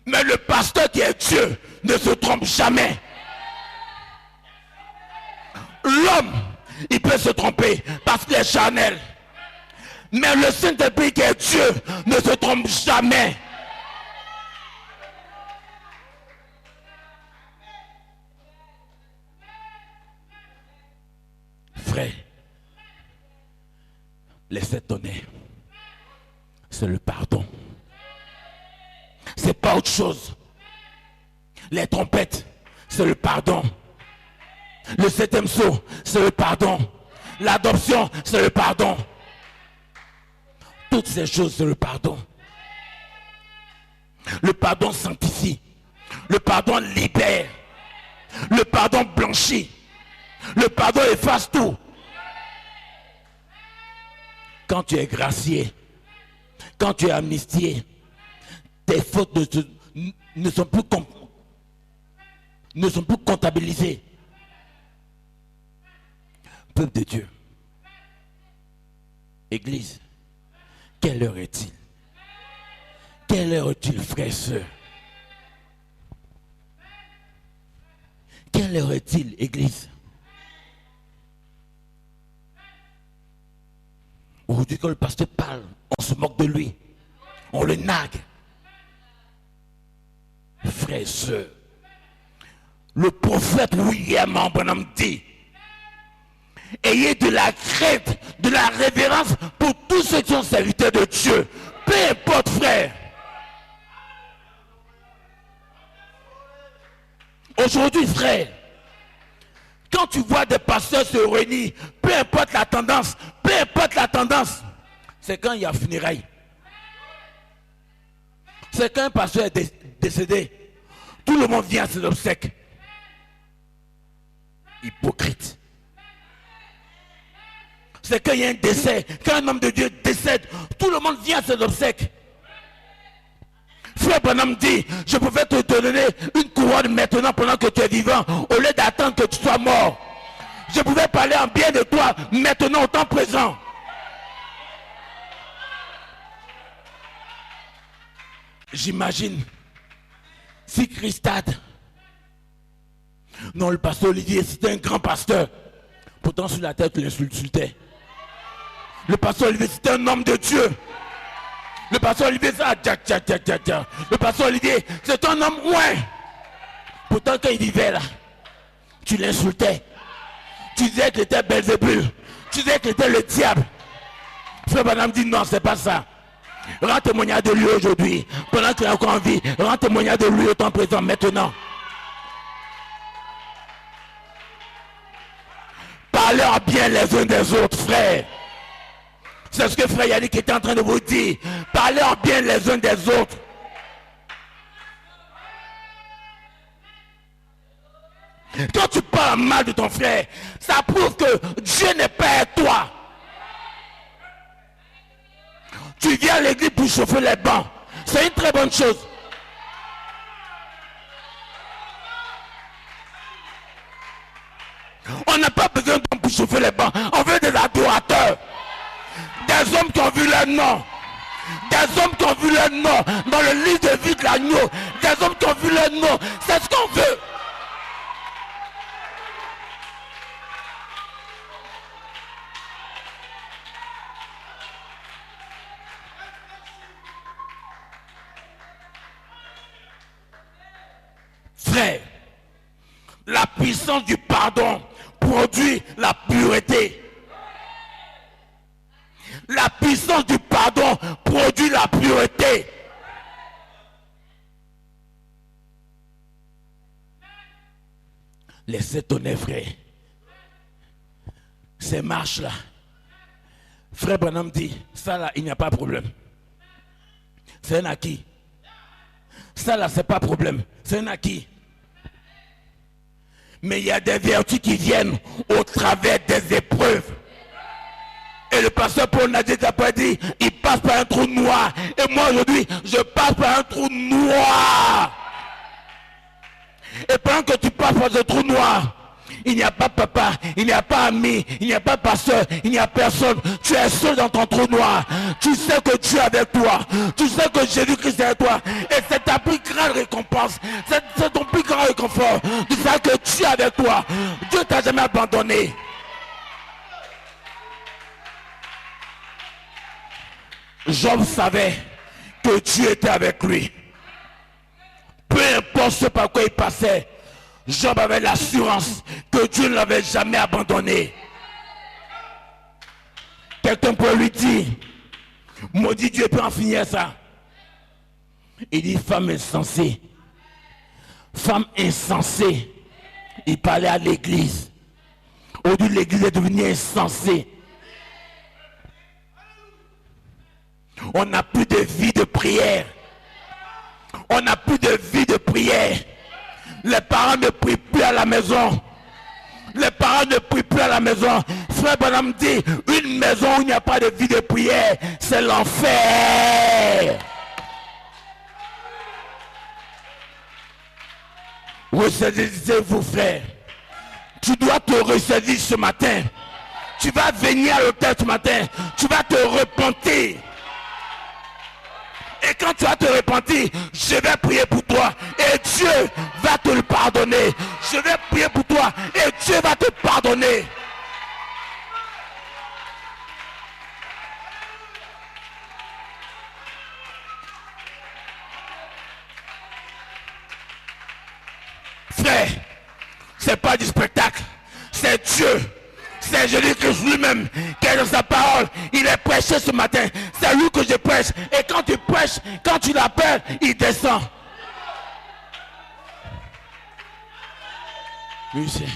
A: mais le pasteur qui est Dieu ne se trompe jamais. L'homme, il peut se tromper parce qu'il est charnel, mais le Saint-Esprit qui est Dieu ne se trompe jamais. Frère, les 7 tonnerres, c'est le pardon. C'est pas autre chose. Les trompettes, c'est le pardon. Le 7e sceau, c'est le pardon. L'adoption, c'est le pardon. Toutes ces choses, c'est le pardon. Le pardon sanctifie. Le pardon libère. Le pardon blanchit. Le pardon efface tout. Quand tu es gracié, quand tu es amnistié, tes fautes ne sont plus comptabilisées. Peuple de Dieu, Église, quelle heure est-il? Quelle heure est-il, frères et sœurs? Quelle heure est-il, Église? Aujourd'hui, quand le pasteur parle, on se moque de lui. On le nague. Frères et sœurs, le prophète William Branham dit: ayez de la crainte, de la révérence pour tous ceux qui sont serviteurs de Dieu. Peu importe, frère. Aujourd'hui, frère, quand tu vois des pasteurs se réunir, peu importe la tendance, c'est quand il y a funérailles. C'est quand un pasteur est décédé, tout le monde vient à ses obsèques. Hypocrite. C'est quand il y a un décès, quand un homme de Dieu décède, tout le monde vient à ses obsèques. Frère Branham dit: je pouvais te donner une couronne maintenant pendant que tu es vivant, au lieu d'attendre que tu sois mort. Je pouvais parler en bien de toi maintenant au temps présent. J'imagine si Christade, non, le pasteur Olivier, c'était un grand pasteur, pourtant sur la tête, il l'insultait. Le pasteur Olivier, c'était un homme de Dieu. Le pasteur Olivier, ça, le pasteur Olivier, c'est un homme, ouais. Pourtant, quand il vivait là, tu l'insultais. Tu disais qu'il était Belzébul. Tu disais qu'il était le diable. Frère Branham dit non, c'est pas ça. Rends témoignage de lui aujourd'hui. Pendant qu'il est encore en vie, rends témoignage de lui au temps présent maintenant. Parlez bien les uns des autres, frères. C'est ce que frère Yannick était en train de vous dire. Parlez bien les uns des autres. Quand tu parles mal de ton frère, ça prouve que Dieu n'est pas avec toi. Tu viens à l'église pour chauffer les bancs. C'est une très bonne chose. On n'a pas besoin d'hommes pour chauffer les bancs. On veut des adorateurs. Des hommes qui ont vu leur nom. Des hommes qui ont vu leur nom dans le livre de vie de l'agneau. Des hommes qui ont vu leur nom. C'est ce qu'on veut. Frère, la puissance du pardon produit la pureté. La puissance du pardon produit la pureté. Laissez tonner, frère. Ces marches-là. Frère Branham dit, ça là, il n'y a pas de problème. C'est un acquis. Ça là, c'est pas problème. C'est un acquis. Mais il y a des vertus qui viennent au travers des épreuves. Et le pasteur Paul Nadia a dit, il passe par un trou noir. Et moi aujourd'hui, je passe par un trou noir. Et pendant que tu passes par ce trou noir, il n'y a pas papa, il n'y a pas ami, il n'y a pas pasteur, il n'y a personne. Tu es seul dans ton trou noir. Tu sais que Dieu est avec toi. Tu sais que Jésus-Christ est avec toi. Et c'est ta plus grande récompense. C'est ton plus grand réconfort. Tu sais que Dieu est avec toi. Dieu ne t'a jamais abandonné. Job savait que Dieu était avec lui. Peu importe ce par quoi il passait, Job avait l'assurance que Dieu ne l'avait jamais abandonné. Quelqu'un peut lui dire, maudit Dieu peut en finir ça. Il dit, femme insensée. Femme insensée. Il parlait à l'église. Aujourd'hui, l'église est devenue insensée. On n'a plus de vie de prière. On n'a plus de vie de prière. Les parents ne prient plus à la maison. Les parents ne prient plus à la maison. Frère Branham dit, une maison où il n'y a pas de vie de prière, c'est l'enfer. Ressaisissez-vous, frère. Tu dois te ressaisir ce matin. Tu vas venir à l'hôtel ce matin. Tu vas te repentir. Et quand tu vas te repentir, je vais prier pour toi. Et Dieu va te le pardonner. Je vais prier pour toi. Et Dieu va te pardonner. Frère, c'est pas du spectacle. C'est Dieu. C'est Jésus-Christ lui-même qui est dans sa parole. Il est prêché ce matin. C'est lui que je prêche. Et quand tu prêches, quand tu l'appelles, il descend. Oui, c'est...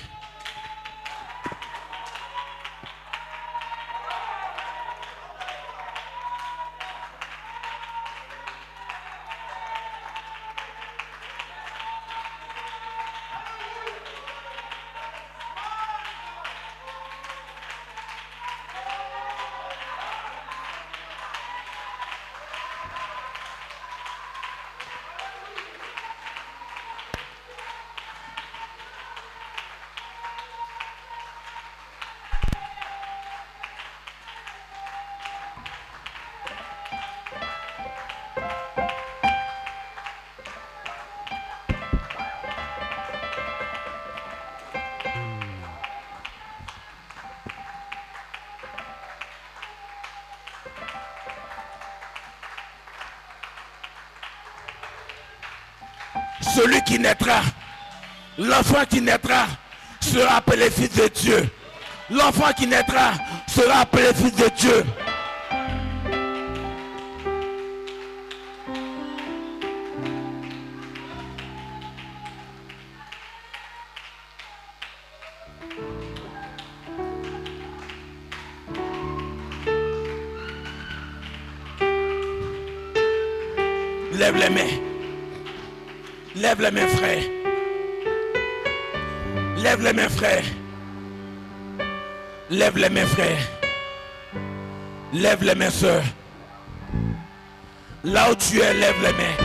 A: celui qui naîtra, l'enfant qui naîtra sera appelé fils de Dieu. L'enfant qui naîtra sera appelé fils de Dieu. Lève les mains. Lève les mains, frère. Lève les mains, frère. Lève les mains, frère. Lève les mains, soeur. Là où tu es, lève les mains.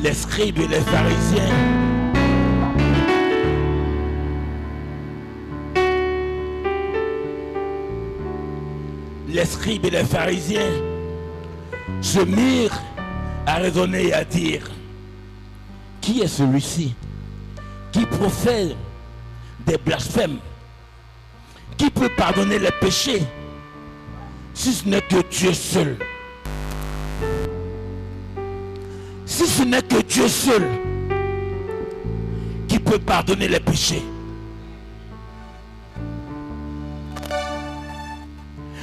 A: Les scribes et les pharisiens se mirent à raisonner et à dire: qui est celui-ci qui profère des blasphèmes? Qui peut pardonner les péchés si ce n'est que Dieu seul? Si ce n'est que Dieu seul qui peut pardonner les péchés.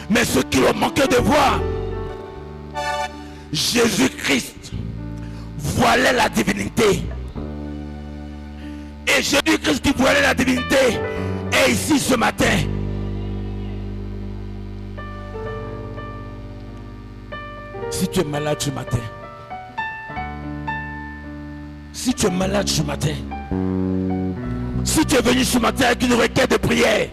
A: Mais ce qui leur manquait de voir, Jésus-Christ voilait la divinité. Et Jésus-Christ qui voilait la divinité est ici ce matin. Si tu es malade ce matin, si tu es malade ce matin, si tu es venu ce matin avec une requête de prière,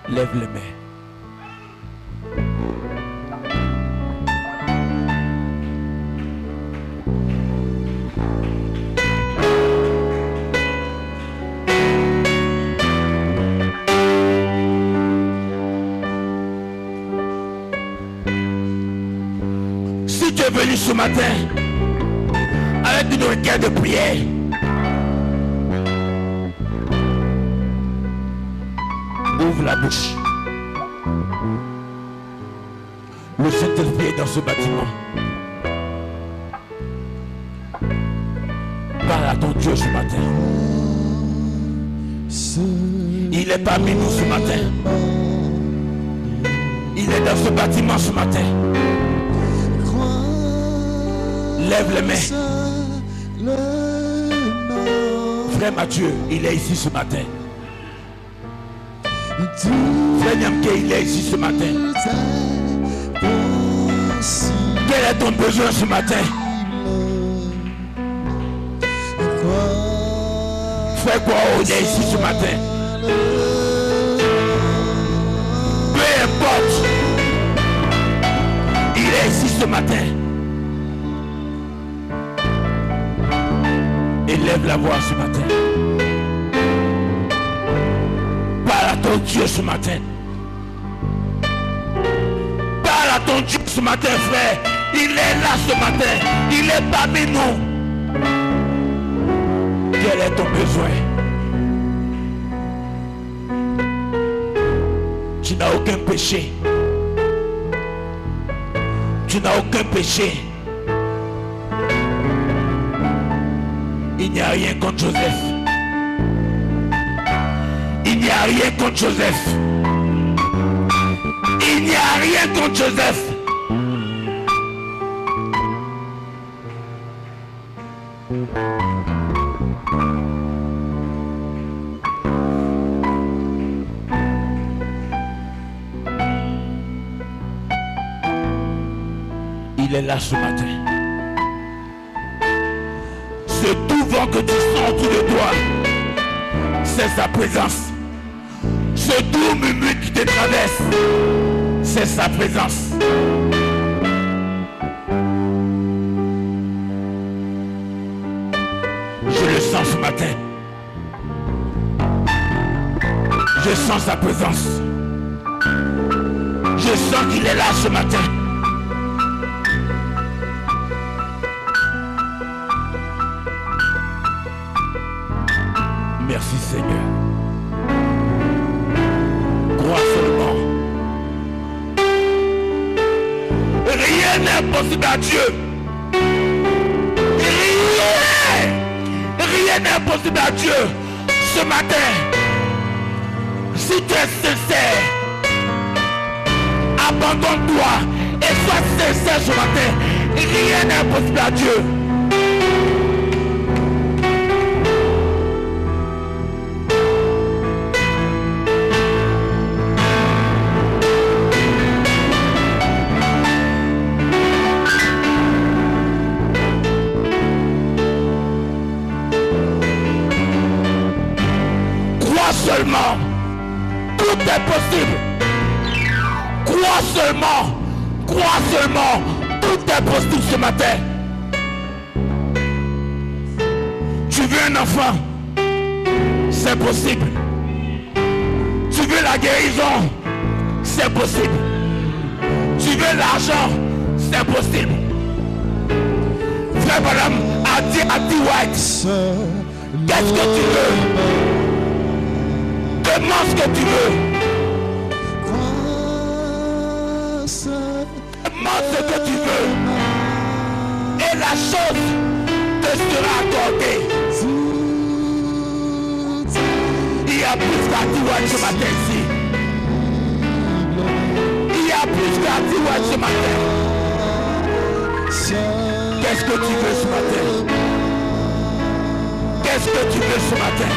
A: lève les mains. Si tu es venu ce matin avec une requête de prière, ouvre la bouche. Le Saint-Esprit est dans ce bâtiment. Parle à ton Dieu ce matin. Il est parmi nous ce matin. Il est dans ce bâtiment ce matin. Lève les mains. Frère Mathieu, il est ici ce matin. Frère Nyamke, il est ici ce matin. Quel est ton besoin ce matin? Frère Kwao, il est ici ce matin. Peu importe, il est ici ce matin. Élève la voix ce matin. Parle à ton Dieu ce matin. Parle à ton Dieu ce matin, frère. Il est là ce matin. Il est parmi nous. Quel est ton besoin? Tu n'as aucun péché. Tu n'as aucun péché. Il n'y a rien contre Joseph. Il n'y a rien contre Joseph. Il n'y a rien contre Joseph. Il est là ce matin. Ce doux vent que tu sens autour de toi, c'est sa présence. Ce doux murmure qui te traverse, c'est sa présence. Je le sens ce matin. Je sens sa présence. Je sens qu'il est là ce matin. Merci Seigneur. Crois seulement. Rien n'est impossible à Dieu. Rien n'est impossible à Dieu. Ce matin, si tu es sincère, abandonne-toi et sois sincère ce matin. Rien n'est impossible à Dieu. Seulement, tout est possible. Crois seulement, tout est possible ce matin. Tu veux un enfant, c'est possible. Tu veux la guérison, c'est possible. Tu veux l'argent, c'est possible. Frère Branham a dit à D. White, qu'est-ce que tu veux? Demande ce que tu veux. Demande ce que tu veux. Et la chose te sera accordée. Il y a plus qu'à dire ce matin ici. Il y a plus qu'à dire ce matin. Qu'est-ce que tu veux ce matin? Qu'est-ce que tu veux ce matin?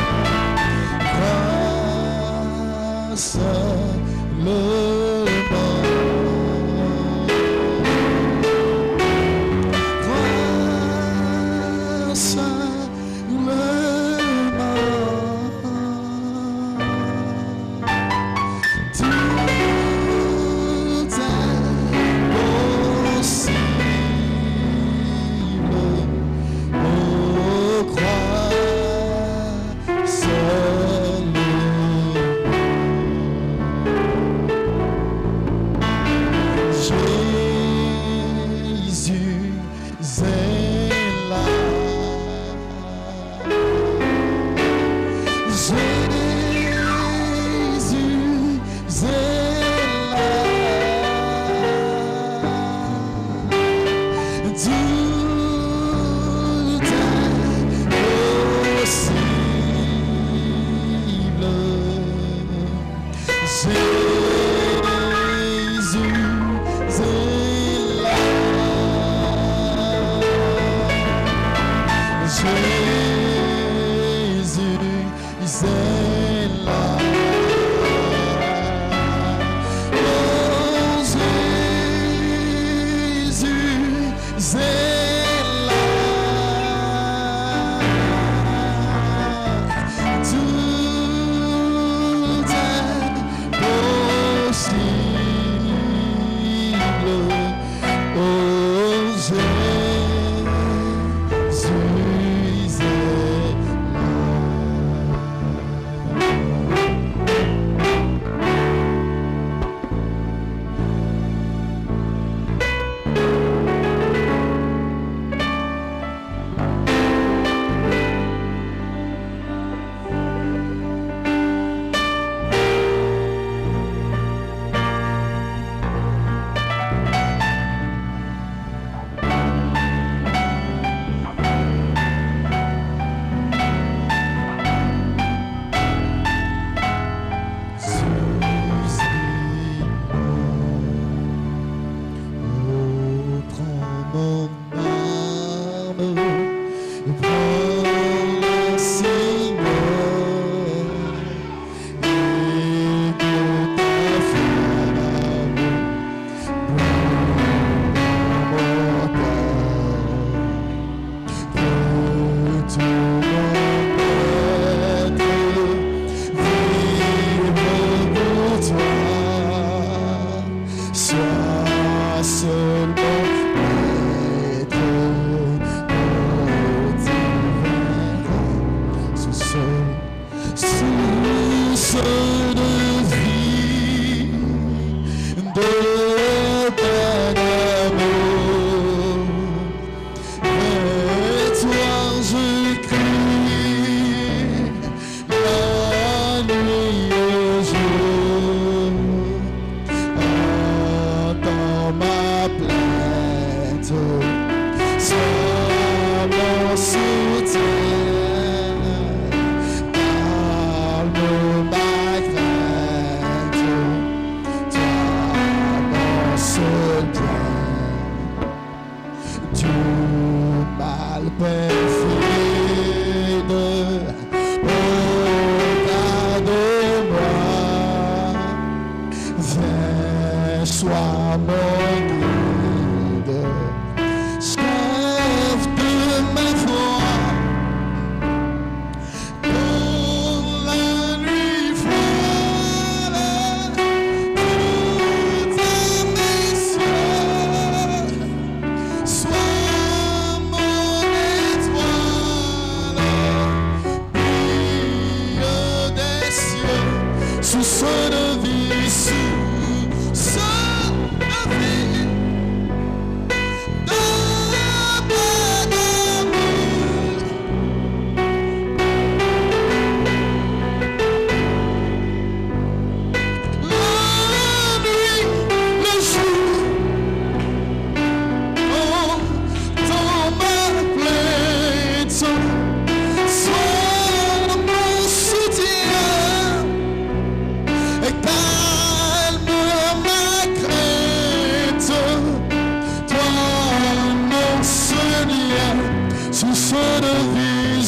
B: source de vie,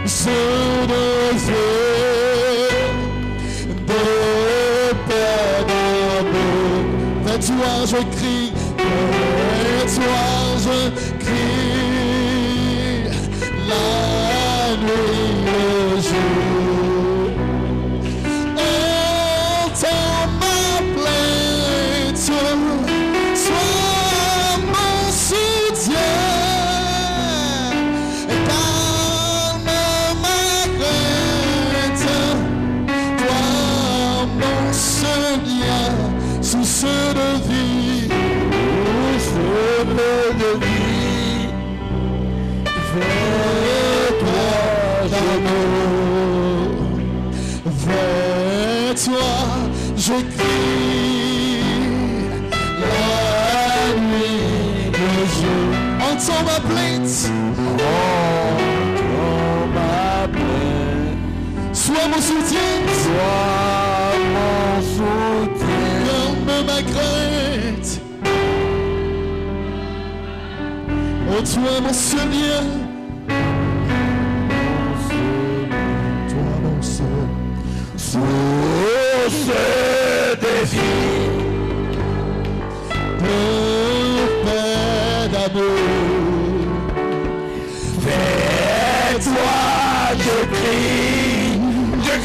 B: source de vie, de paix d'amour. Vers toi je crie, vers toi je crie, la nuit, le jour. Entends ma plainte, sois mon soutien. Source de vie, vers toi d'amour, vers toi je crie, la nuit, le jour. Entends ma plainte, sois mon soutien, calme ma crainte. Oh, toi mon seul bien, toi mon seul, source de vie, de paix d'amour. Vers toi je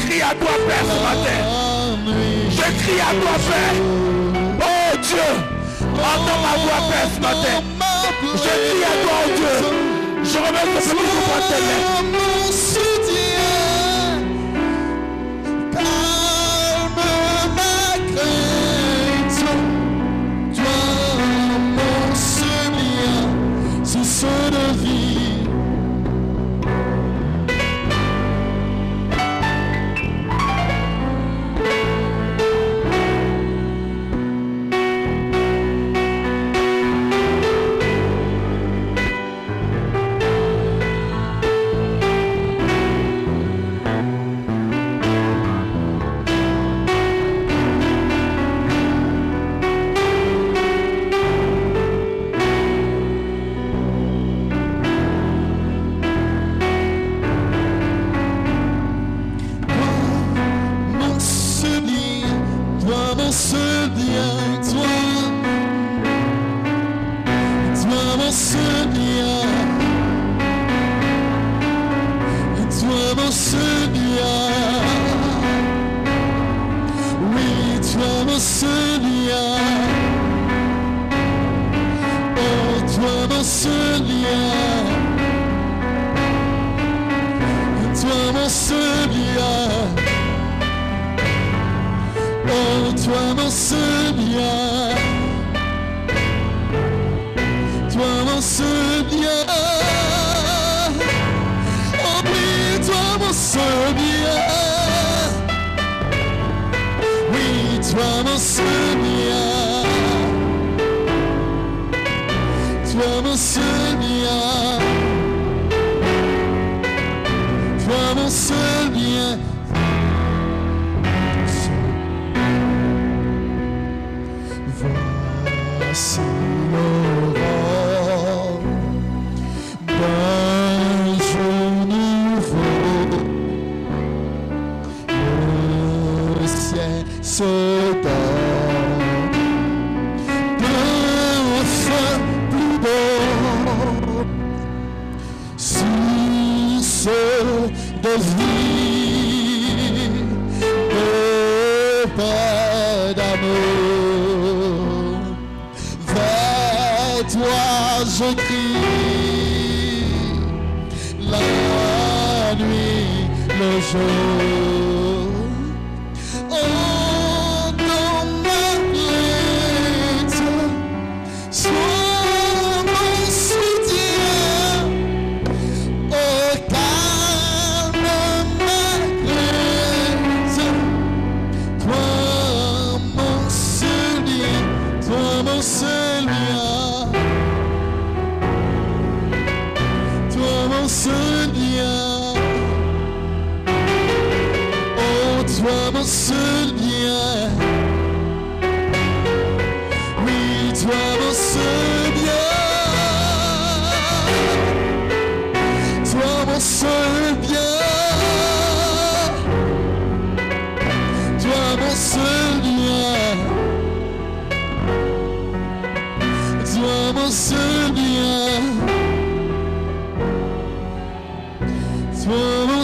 B: crie à toi Père ce matin, je crie à toi Père. Oh Dieu, entends ma voix Père ce matin. Je crie à toi, oh Dieu. Je remets ce petit groupe à tes mains. Mon soutien, calme ma crainte. Toi, mon seul bien, source de vie.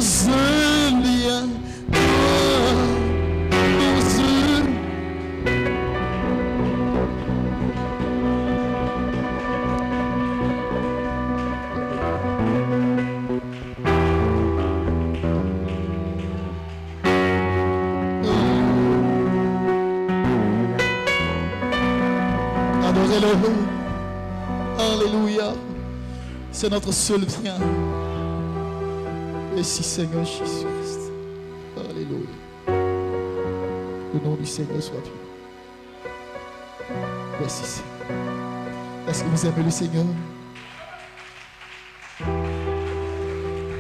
B: seul lien. Adorez-le. Alléluia. C'est notre seul bien. Merci Seigneur Jésus-Christ. Alléluia. Le nom du Seigneur soit béni. Merci Seigneur. Est-ce que vous aimez le Seigneur?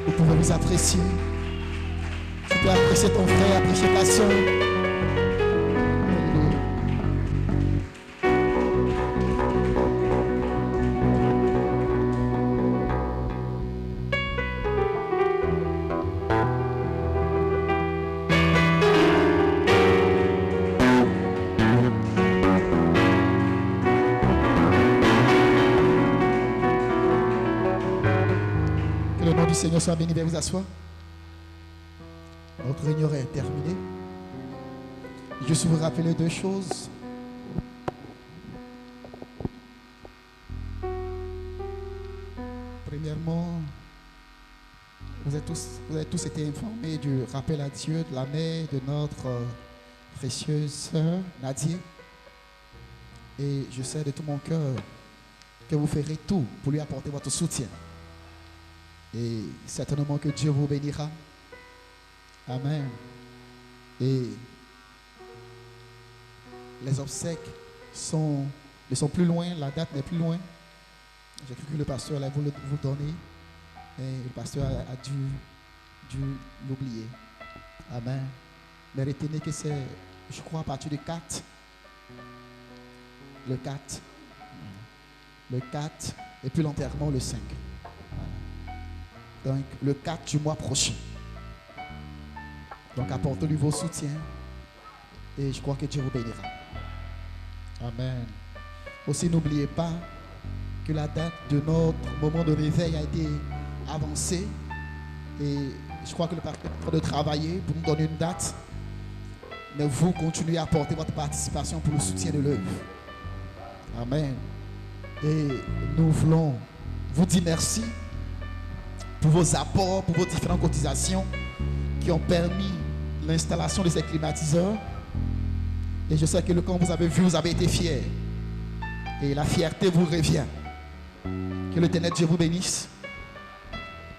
B: Vous pouvez vous apprécier. Tu peux apprécier ton frère, apprécier ta soeur. Seigneur soit béni, veuillez vous asseoir. Notre réunion est terminée. Je vais vous rappeler deux choses. Premièrement, vous avez tous été informés du rappel à Dieu de la mère de notre précieuse sœur Nadia. Et je sais de tout mon cœur que vous ferez tout pour lui apporter votre soutien. Et certainement que Dieu vous bénira. Amen. Et les obsèques ne sont plus loin, la date n'est plus loin. J'ai cru que le pasteur allait vous le donner. Et le pasteur a dû l'oublier. Amen. Mais retenez que c'est, je crois, à partir du 4. Le 4. Le 4. Et puis l'enterrement le 5. Donc, le 4 du mois prochain. Donc, apportez-lui vos soutiens. Et je crois que Dieu vous bénira. Amen. Aussi, n'oubliez pas que la date de notre moment de réveil a été avancée. Et je crois que le pasteur est en train de travailler pour nous donner une date. Mais vous continuez à apporter votre participation pour le soutien de l'œuvre. Amen. Et nous voulons vous dire merci pour vos apports, pour vos différentes cotisations qui ont permis l'installation de ces climatiseurs. Et je sais que quand vous avez vu, vous avez été fiers. Et la fierté vous revient. Que l'Éternel Dieu vous bénisse.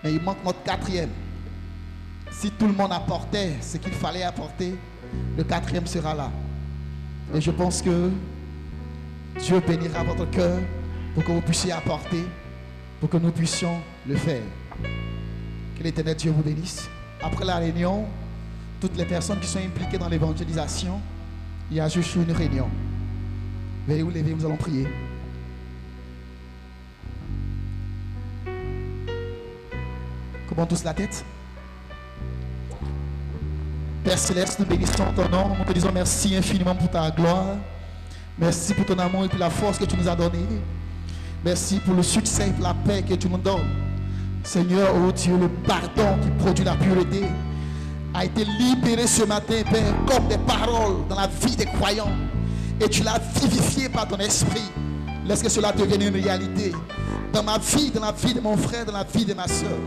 B: Mais il manque notre 4e. Si tout le monde apportait ce qu'il fallait apporter, le 4e sera là. Et je pense que Dieu bénira votre cœur pour que vous puissiez apporter, pour que nous puissions le faire. Que l'Éternel Dieu vous bénisse. Après la réunion, toutes les personnes qui sont impliquées dans l'évangélisation, il y a juste une réunion. Veuillez vous lever, nous allons prier. Comment tous la tête? Père Céleste, nous bénissons ton nom. Nous te disons merci infiniment pour ta gloire. Merci pour ton amour et pour la force que tu nous as donnée. Merci pour le succès et pour la paix que tu nous donnes. Seigneur, oh Dieu, le pardon qui produit la pureté a été libéré ce matin, Père, comme des paroles dans la vie des croyants. Et tu l'as vivifié par ton esprit. Laisse que cela devienne une réalité dans ma vie, dans la vie de mon frère, dans la vie de ma soeur.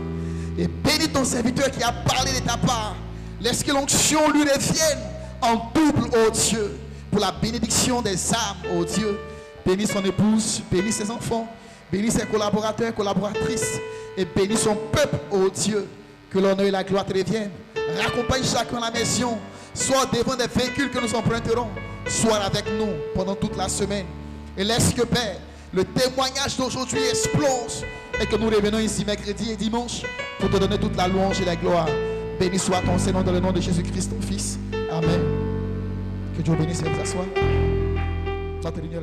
B: Et bénis ton serviteur qui a parlé de ta part. Laisse que l'onction lui revienne en double, oh Dieu, pour la bénédiction des âmes, oh Dieu. Bénis son épouse, bénis ses enfants, bénis ses collaborateurs, collaboratrices, et bénis son peuple, oh Dieu. Que l'honneur et la gloire te reviennent. Raccompagne chacun à la maison, soit devant des véhicules que nous emprunterons, soit avec nous pendant toute la semaine. Et laisse que, Père, le témoignage d'aujourd'hui explose et que nous revenons ici mercredi et dimanche pour te donner toute la louange et la gloire. Béni soit ton Seigneur dans le nom de Jésus-Christ, ton Fils. Amen. Que Dieu bénisse et vous assoie. Soit terminé.